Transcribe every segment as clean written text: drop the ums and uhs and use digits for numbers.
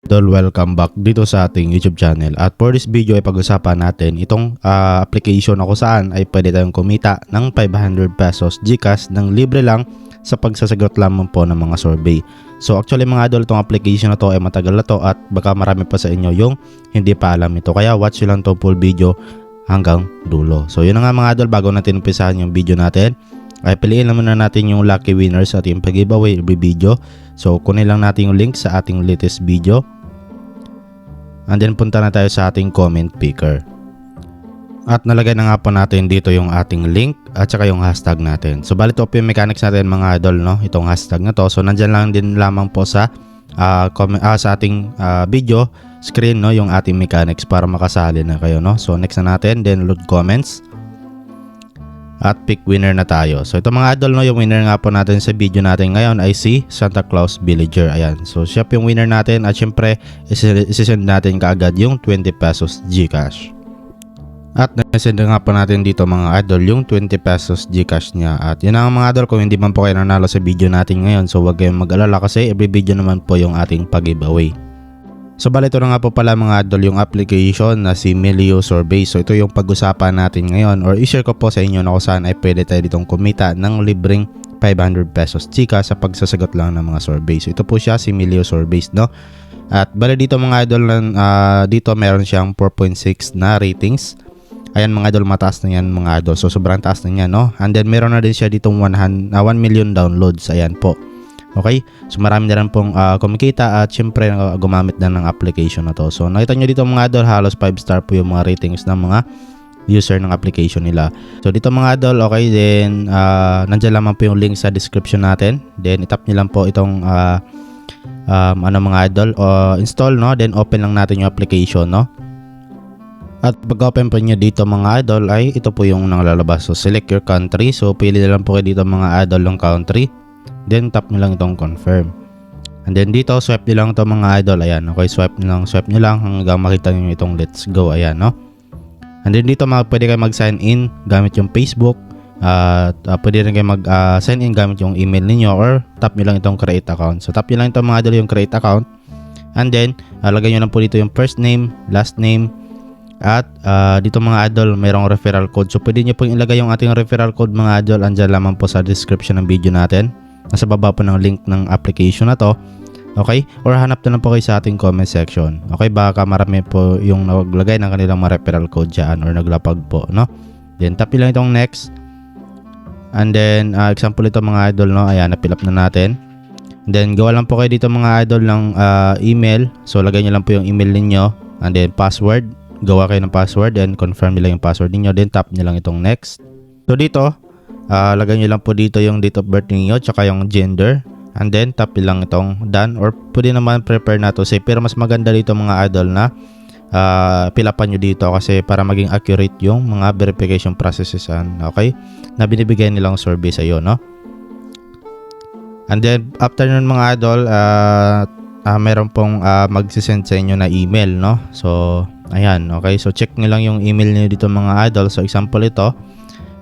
Idol, welcome back dito sa ating YouTube channel. At for this video ay pag-usapan natin itong application na kung saan ay pwede tayong kumita ng 500 pesos GCash ng libre lang sa pagsasagot lamang po ng mga survey. So actually mga idol, itong application na to ay matagal na to at baka marami pa sa inyo yung hindi pa alam ito. Kaya watch nyo lang itong full video hanggang dulo. So yun na nga mga idol, bago natin umpisahan yung video natin, ay piliin naman na natin yung lucky winners sa ating pag-giveaway every video. So kunin lang natin yung link sa ating latest video. And then punta na tayo sa ating comment picker. At nalagay na nga po natin dito yung ating link at saka yung hashtag natin. So bali ito po yung mechanics natin mga idol, no? Itong hashtag na to. So nandyan lang din lamang po sa sa ating video screen, no, yung ating mechanics para makasali na kayo, no? So next na natin, then load comments. At pick winner na tayo. So ito mga idol, no, yung winner nga po natin sa video natin ngayon ay si Santa Claus Villager. Ayan. So siya po yung winner natin at syempre isisend natin kaagad yung 20 pesos GCash. At nasend nga po natin dito mga idol yung 20 pesos GCash niya. At yun ang mga idol, kung hindi man po kayo nanalo sa video natin ngayon, so huwag kayong mag-alala kasi every video naman po yung ating pag-giveaway. So bali ito na nga po pala mga idol yung application na si Melio Survey. So ito yung pag-usapan natin ngayon, or i-share ko po sa inyo na kung saan ay pwede tayo ditong kumita ng libreng 500 pesos chika sa pagsasagot lang ng mga survey. So ito po siya, si Melio Surveys, no? At bali dito mga idol, dito meron siyang 4.6 na ratings. Ayan mga idol, mataas na yan mga idol. So sobrang taas na yan, no? And then meron na din siya ditong 1 million downloads. Ayan po. Okay, so marami na rin pong kumikita at syempre gumamit na ng application na to. So nakita nyo dito mga idol, halos 5 star po yung mga ratings ng mga user ng application nila. So dito mga idol, okay, then nandiyan lamang po yung link sa description natin. Then itap nyo lang po itong mga idol, install, no? Then open lang natin yung application, no? At pag open po nyo dito mga idol ay ito po yung nalalabas. So select your country. So pili na lang po kayo dito mga idol ng country. Then tap nyo lang itong confirm. And then dito swipe nyo lang ito mga idol. Ayan, okay, swipe nyo lang hanggang makita nyo itong let's go. Ayan, no? And then dito pwede kayo mag-sign in gamit yung Facebook. At pwede rin kayo mag-sign in gamit yung email niyo, or tap nyo lang itong create account. So tap nyo lang ito mga idol yung create account. And then lagay nyo lang po dito yung first name, last name. At dito mga idol, mayroong referral code. So pwede nyo pong ilagay yung ating referral code mga idol. Andyan lamang po sa description ng video natin. Nasa baba po ng link ng application na to. Okay? Or hanap na lang po kayo sa ating comment section. Okay? Baka marami po yung naglagay ng kanilang mga referral code dyan or naglapag po, no? Then tap lang itong next. And then example ito mga idol, no? Ayan, na-fill up na natin. And then gawa lang po kayo dito mga idol ng email. So lagay nyo lang po yung email niyo. And then password. Gawa kayo ng password and confirm nyo lang yung password niyo. Then tap nyo lang itong next. So dito lagay nyo lang po dito yung date of birth niyo tsaka yung gender. And then tap lang itong done, or pwede naman prepare na to say. Pero mas maganda dito mga idol na pilapan nyo dito kasi para maging accurate yung mga verification processes, okay, na binibigay nilang survey sa iyo, no? And then after nun mga idol, meron pong magsisend sa inyo na email, no? So ayan, okay, so check nyo lang yung email niyo dito mga idol. So example ito.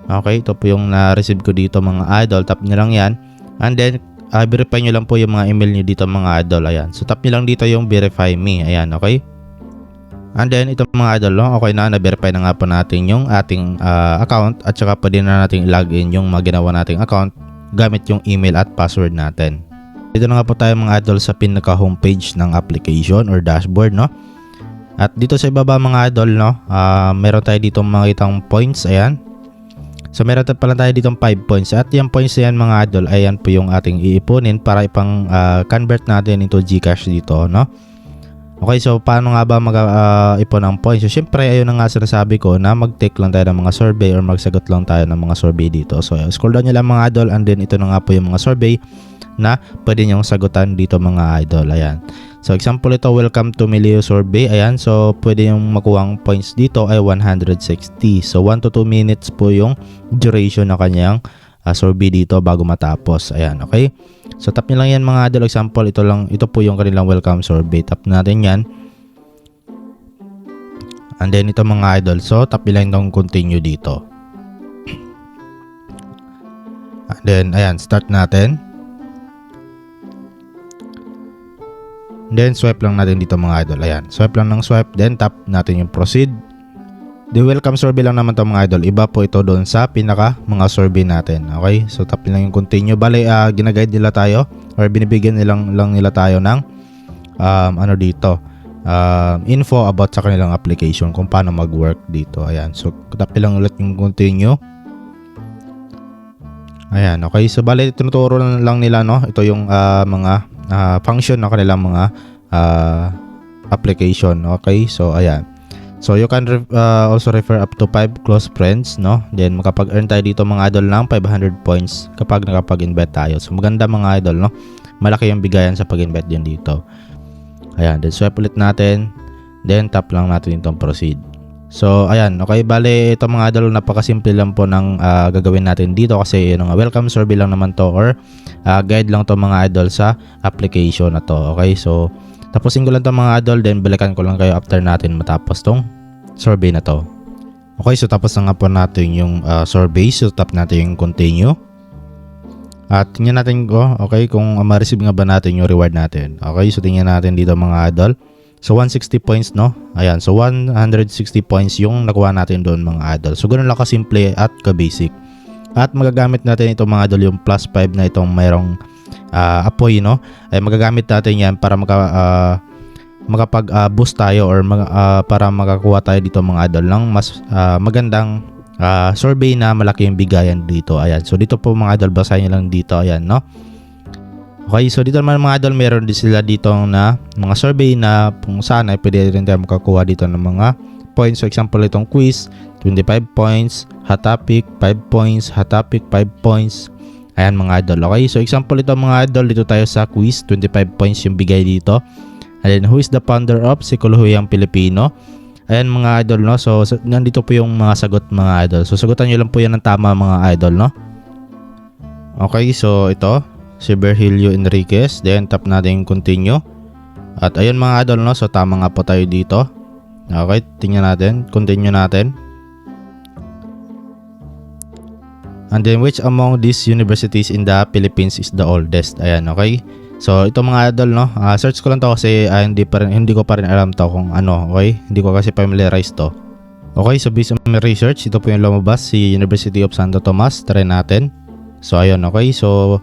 Okay, ito po yung na-receive ko dito mga idol. Tap nyo lang yan. And then, verify nyo lang po yung mga email nyo dito mga idol. Ayan. So, tap nyo lang dito yung verify me. Ayan, okay? And then, ito mga idol, no? Okay na, na-verify na nga po natin yung ating account. At saka pwede na natin login yung mga ginawa nating account gamit yung email at password natin. Dito na nga po tayo mga idol sa pinaka-homepage ng application or dashboard, no? At dito sa ibaba mga idol, no? Meron tayo dito makitang points. Ayan. So meron pala tayo ditong 5 points. At yung points na yan mga idol, ayan po yung ating iipunin para ipang convert natin into GCash dito, no? Okay, so paano nga ba mag-ipon ng points? So syempre, ayun na nga sinasabi ko na mag-take lang tayo ng mga survey or magsagot lang tayo ng mga survey dito. So scroll down nyo lang mga idol, and then ito na nga po yung mga survey na pwede nyong sagutan dito mga idol. Ayan. So example ito, welcome to Melio Survey. Ayan, so pwede yung makuha points dito ay 160. So 1 to 2 minutes po yung duration na kanyang survey dito bago matapos. Ayan, okay? So tap nyo lang yan mga idol. Example, ito po yung kanilang welcome survey. Tap natin yan. And then ito mga idol. So tap nyo lang itong continue dito. And then, ayan, start natin. Then swipe lang natin dito mga idol. Ayan, swipe lang ng swipe, then tap natin yung proceed. The welcome survey lang naman to mga idol. Iba po ito doon sa pinaka mga survey natin. Okay? So tap lang yung continue. Bale, ginaguide nila tayo or binibigyan lang nila tayo ng info about sa kanilang application kung paano mag-work dito. Ayan. So tap lang ulit yung continue. Ayan, okay. So bale tinuturo lang nila, no. Ito yung mga function ng kanilang mga application. Okay? So ayan. So you can also refer up to 5 close friends, no? Then makapag-earn tayo dito mga idol ng 500 points kapag nakapag-invite tayo. So maganda mga idol, no? Malaki yung bigayan sa pag-invite din dito. Ayan, then swipe ulit natin. Then tap lang natin itong proceed. So ayan, okay, bale ito mga idol, napakasimple lang po ng gagawin natin dito kasi yun nga, welcome survey lang naman to or guide lang to mga idol sa application na to. Okay, so tapusin ko lang to mga idol, then balikan ko lang kayo after natin matapos tong survey na to. Okay, so tapos na nga po natin yung survey. So tap natin yung continue. At tingnan natin okay, kung ma-receive nga ba natin yung reward natin. Okay, so tingnan natin dito mga idol. So 160 points, no? Ayan, so 160 points yung nakuha natin doon mga idol. So ganoon lang kasimple at ka-basic. At magagamit natin ito mga idol, yung plus 5 na itong mayroong apoy, no? Ay magagamit natin yan para makapag-boost tayo or para makakuha tayo dito mga idol ng mas magandang survey na malaki yung bigayan dito. Ayan, so dito po mga idol, basahin nyo lang dito. Ayan, no? Okay, so dito naman mga idol, meron din sila dito na mga survey na kung saan ay pwede rin tayo makakuha dito ng mga points. So example, itong quiz, 25 points, hot topic, 5 points, hot topic, 5 points. Ayan mga idol. Okay, so example ito mga idol, dito tayo sa quiz, 25 points yung bigay dito. And then, who is the founder of Psikologiyang Pilipino? Ayan mga idol, no? So nandito po yung mga sagot mga idol. So sagutan nyo lang po yan ng tama mga idol, no? Okay, so ito si Virgilio Enriquez. Then tap natin yung continue. At ayun mga idol, no? So tama nga po tayo dito. Okay, tingnan natin, continue natin. And then, which among these universities in the Philippines is the oldest? Ayan, okay. So ito mga idol, no? Search ko lang to kasi hindi ko pa rin alam to kung ano, okay? Hindi ko kasi familiarize to. Okay, so based on my research, ito po yung lumabas, si University of Santo Tomas. Try natin. So ayun, okay. So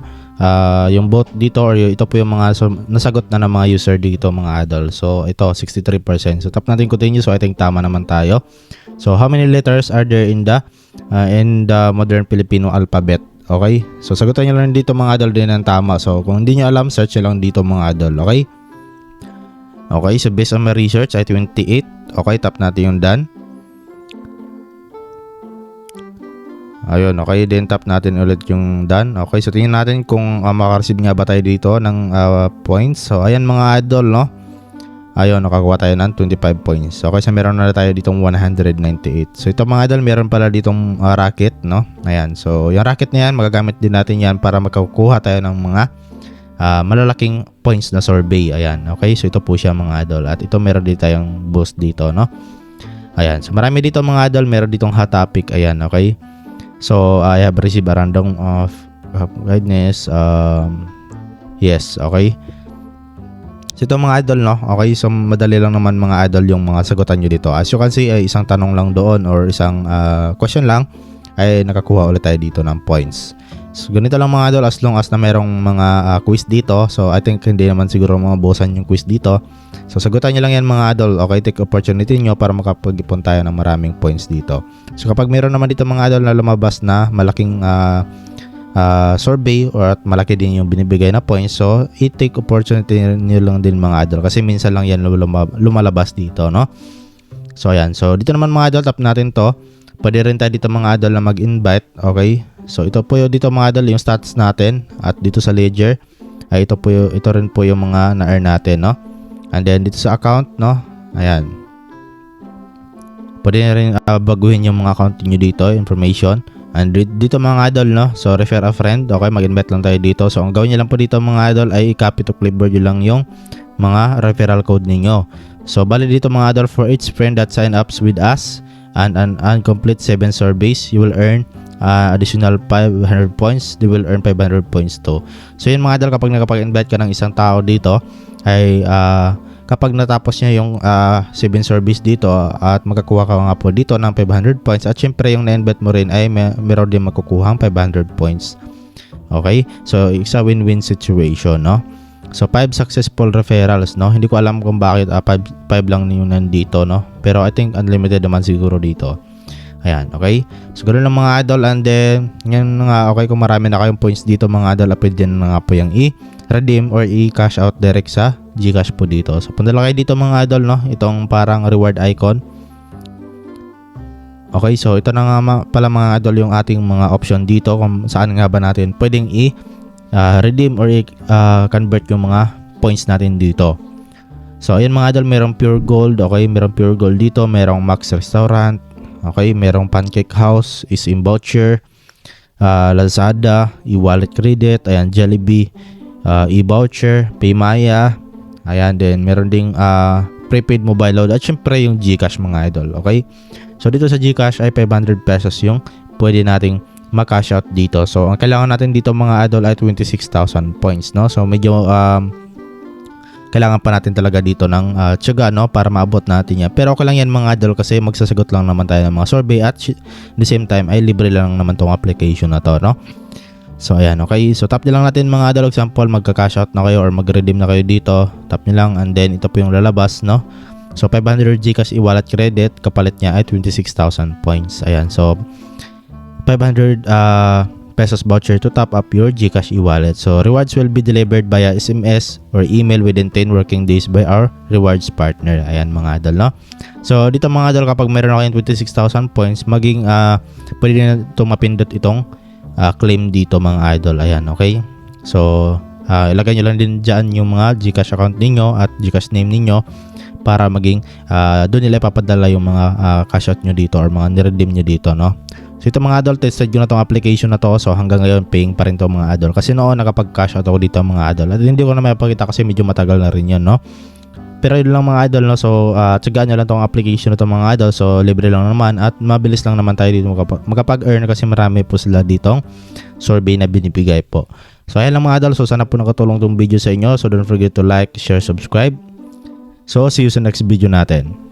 yung vote dito or ito po yung mga nasagot na ng mga user dito mga idol. So ito 63%. So tap natin continue. So I think tama naman tayo. So how many letters are there in the modern Filipino alphabet? Okay, so sagutan nyo lang dito mga idol din ng tama. So kung hindi nyo alam, search nyo lang dito mga idol. Okay, okay, so based on my research ay 28. Okay, tap natin yung done. Ayun, okay, then tap natin ulit yung done. Okay, so tingnan natin kung makareceive nga ba tayo dito ng points. So ayan mga idol, no? Ayun, nakakuha tayo ng 25 points. Okay, so meron na tayo ditong 198. So ito mga idol, meron pala ditong racket, no? Ayan, so yung racket na yan, magagamit din natin yan para makakuha tayo ng mga malalaking points na survey. Ayan, okay, so ito po siya mga idol. At ito meron din tayong boost dito, no? Ayan, so marami dito mga idol, meron ditong hot topic. Ayan, okay. So I have received a random of guidance. Yes, okay. So ito mga idol, no? Okay, so madali lang naman mga idol yung mga sagutan nyo dito. As you can see, ay isang tanong lang doon or isang question lang ay nakakuha ulit tayo dito ng points. So ganito lang mga idol, as long as na merong mga quiz dito. So I think hindi naman siguro mabusan yung quiz dito. So sagutan nyo lang yan mga idol. Okay, take opportunity nyo para makapag-ipon tayo ng maraming points dito. So kapag meron naman dito mga idol na lumabas na malaking survey or at malaki din yung binibigay na points, so i-take opportunity nyo lang din mga idol kasi minsan lang yan lumalabas dito, no? So ayan, so dito naman mga idol, tap natin to. Pwede rin tayo dito mga idol na mag-invite. Okay, so ito po yung dito mga idol yung stats natin. At dito sa ledger ay ito rin po yung mga na-earn natin, no? And then dito sa account, no? Ayan, pwede rin baguhin yung mga account nyo dito, information. And dito mga idol, no? So refer a friend. Okay, mag-invite lang tayo dito. So ang gawin nyo lang po dito mga idol ay i-copy to clipboard nyo lang yung mga referral code ninyo. So bali dito mga idol, for each friend that sign ups with us and complete 7 surveys, you will earn additional 500 points. They will earn 500 points too. So yun mga idol, kapag nakapag-invite ka ng isang tao dito, ay kapag natapos niya yung 7 service dito at magkakuha ka nga po dito ng 500 points at syempre yung na-invite mo rin ay meron din makukuhang 500 points. Okay? So, it's a win-win situation, no? So, 5 successful referrals, no? Hindi ko alam kung bakit 5 lang yung nandito, no? Pero I think unlimited naman siguro dito. Ayan, okay? So, ganoon lang mga idol. And then, ngayon nga, okay, kung marami na kayong points dito mga idol, pwede na nga po yung i-redeem or i-cash out direct sa Gcash po dito. So, punta lang kayo dito mga idol, no? Itong parang reward icon. Okay, so ito na nga pala mga idol yung ating mga option dito kung saan nga ba natin pwedeng i-redeem or i-convert yung mga points natin dito. So, ayan mga idol, merong pure gold. Okay, merong pure gold dito. Merong Max Restaurant. Okay, merong Pancake House, Isim Voucher, Lazada, e-wallet credit, ayan, Jollibee, e-voucher, Paymaya, ayan din, meron ding prepaid mobile load at syempre yung GCash mga idol, okay? So dito sa GCash ay 500 pesos yung pwede nating ma-cash out dito. So ang kailangan natin dito mga idol ay 26,000 points, no? So medyo kailangan pa natin talaga dito ng tiyaga, no, para maabot natin yan. Pero okay lang yan mga idol kasi magsasagot lang naman tayo ng mga survey at the same time ay libre lang naman tong application na to, no. So ayan, okay. So tap nyo lang natin mga idol, example magka-cash out na kayo or mag-redeem na kayo dito. Tap nyo lang and then ito po yung lalabas, no. So 500 Gcash e-wallet credit, kapalit niya ay 26,000 points. Ayan, so 500 pesos voucher to top up your Gcash e-wallet. So, rewards will be delivered via SMS or email within 10 working days by our rewards partner. Ayan mga idol, no? So, dito mga idol, kapag meron ako yung 26,000 points, maging pwede na ito mapindot itong claim dito mga idol. Ayan, okay? So, ilagay nyo lang din dyan yung mga Gcash account ninyo at Gcash name ninyo para maging doon nila ipapadala yung mga cash out nyo dito or mga niredeem nyo dito, no? So ito mga idol, tested ko na tong application na to. So hanggang ngayon paying pa rin to mga idol. Kasi noon nakapag-cash out ako dito mga idol. At hindi ko na mapakita kasi medyo matagal na rin yun, no? Pero yun lang mga idol, no? So tsagaan nyo lang tong application na to mga idol. So libre lang naman at mabilis lang naman tayo dito makapag-earn kasi marami po sila ditong survey na binibigay po. So ayan lang mga idol. So sana po nakatulong tong video sa inyo. So don't forget to like, share, subscribe. So see you sa next video natin.